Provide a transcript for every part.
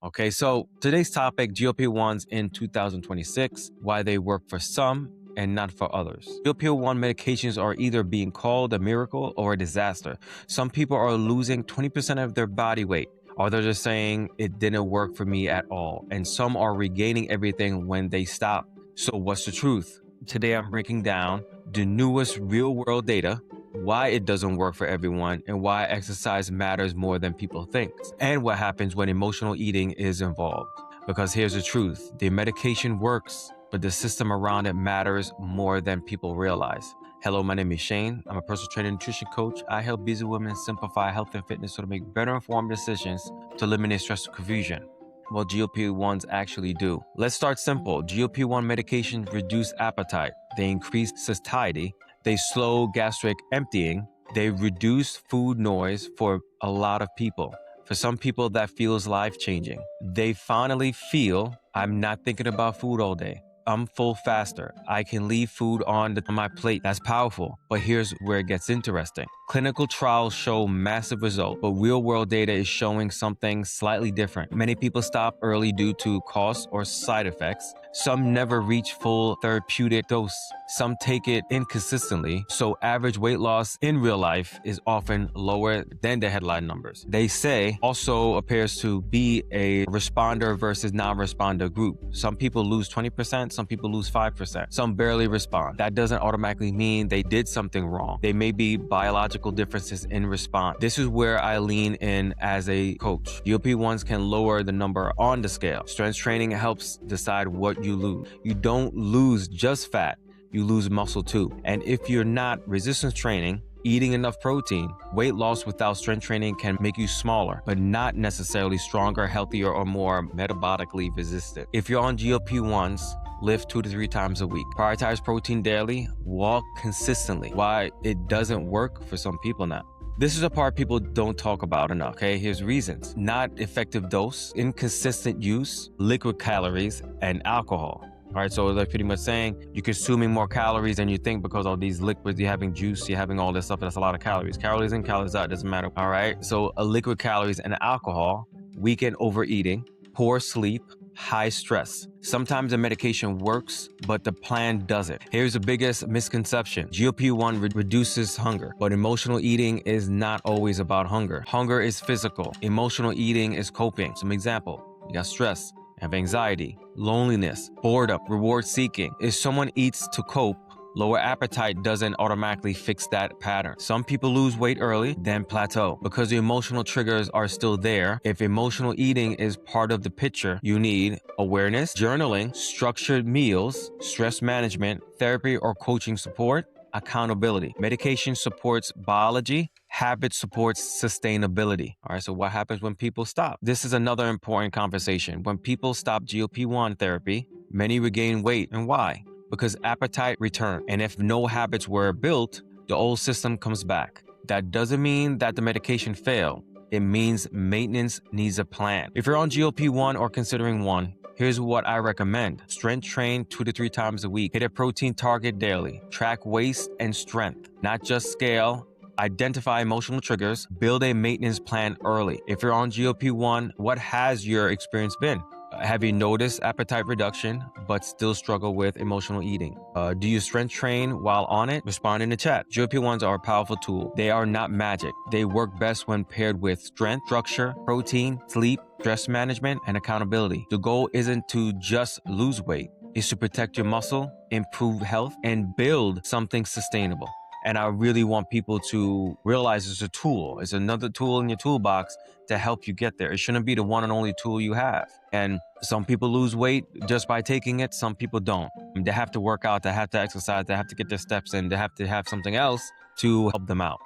Okay, so today's topic, GLP-1s in 2026, why they work for some and not for others. GLP-1 medications are either being called a miracle or a disaster. Some people are losing 20% of their body weight. Others are saying it didn't work for me at all. And some are regaining everything when they stop. So what's the truth? Today I'm breaking down the newest real-world data, why it doesn't work for everyone, and why exercise matters more than people think, and what happens when emotional eating is involved. Because here's the truth, the medication works, but the system around it matters more than people realize. Hello, my name is Shane. I'm a personal trainer and nutrition coach. I help busy women simplify health and fitness so to make better informed decisions to eliminate stress and confusion. Well, GLP-1s actually do. Let's start simple. GLP-1 medications reduce appetite. They increase satiety. They slow gastric emptying. They reduce food noise for a lot of people. For some people, that feels life-changing. They finally feel, I'm not thinking about food all day. I'm full faster. I can leave food on my plate. That's powerful. But here's where it gets interesting. Clinical trials show massive results, but real-world data is showing something slightly different. Many people stop early due to costs or side effects. Some never reach full therapeutic dose. Some take it inconsistently, so average weight loss in real life is often lower than the headline numbers. They say also appears to be a responder versus non-responder group. Some people lose 20%, some people lose 5%, some barely respond. That doesn't automatically mean they did something wrong. They may be biological differences in response. This is where I lean in as a coach. GLP-1s can lower the number on the scale. Strength training helps decide what you lose. You don't lose just fat, you lose muscle too. And if you're not resistance training, eating enough protein, weight loss without strength training can make you smaller, but not necessarily stronger, healthier, or more metabolically resistant. If you're on GLP-1s, lift 2 to 3 times a week. Prioritize protein daily, walk consistently. Why it doesn't work for some people now. This is a part people don't talk about enough, okay? Here's reasons. Not effective dose, inconsistent use, liquid calories, and alcohol. All right, so they're pretty much saying you're consuming more calories than you think because of these liquids, you're having juice, you're having all this stuff, that's a lot of calories. Calories in, calories out, doesn't matter, all right? So liquid calories and alcohol, weekend overeating, poor sleep, high stress. Sometimes the medication works, but the plan doesn't. Here's the biggest misconception. GLP-1 reduces hunger, but emotional eating is not always about hunger. Hunger is physical. Emotional eating is coping. Some example, you got stress, have anxiety, loneliness, boredom, reward seeking. If someone eats to cope, lower appetite doesn't automatically fix that pattern. Some people lose weight early, then plateau because the emotional triggers are still there. If emotional eating is part of the picture, you need awareness, journaling, structured meals, stress management, therapy or coaching support, accountability. Medication supports biology. Habit supports sustainability. All right, so what happens when people stop? This is another important conversation. When people stop GLP-1 therapy, many regain weight. And why? Because appetite returns. And if no habits were built, the old system comes back. That doesn't mean that the medication failed. It means maintenance needs a plan. If you're on GLP-1 or considering one, here's what I recommend. Strength train 2 to 3 times a week. Hit a protein target daily. Track waist and strength, not just scale. Identify emotional triggers. Build a maintenance plan early. If you're on GLP-1, what has your experience been? Have you noticed appetite reduction, but still struggle with emotional eating? Do you strength train while on it? Respond in the chat. GLP-1s are a powerful tool. They are not magic. They work best when paired with strength, structure, protein, sleep, stress management, and accountability. The goal isn't to just lose weight. It's to protect your muscle, improve health, and build something sustainable. And I really want people to realize it's a tool. It's another tool in your toolbox to help you get there. It shouldn't be the one and only tool you have. And some people lose weight just by taking it. Some people don't. They have to work out. They have to exercise. They have to get their steps in. They have to have something else to help them out.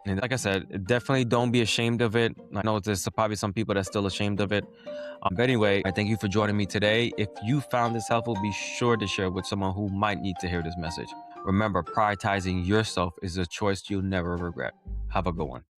And like I said, definitely don't be ashamed of it. I know there's probably some people that's still ashamed of it. But anyway, I thank you for joining me today. If you found this helpful, be sure to share with someone who might need to hear this message. Remember, prioritizing yourself is a choice you'll never regret. Have a good one.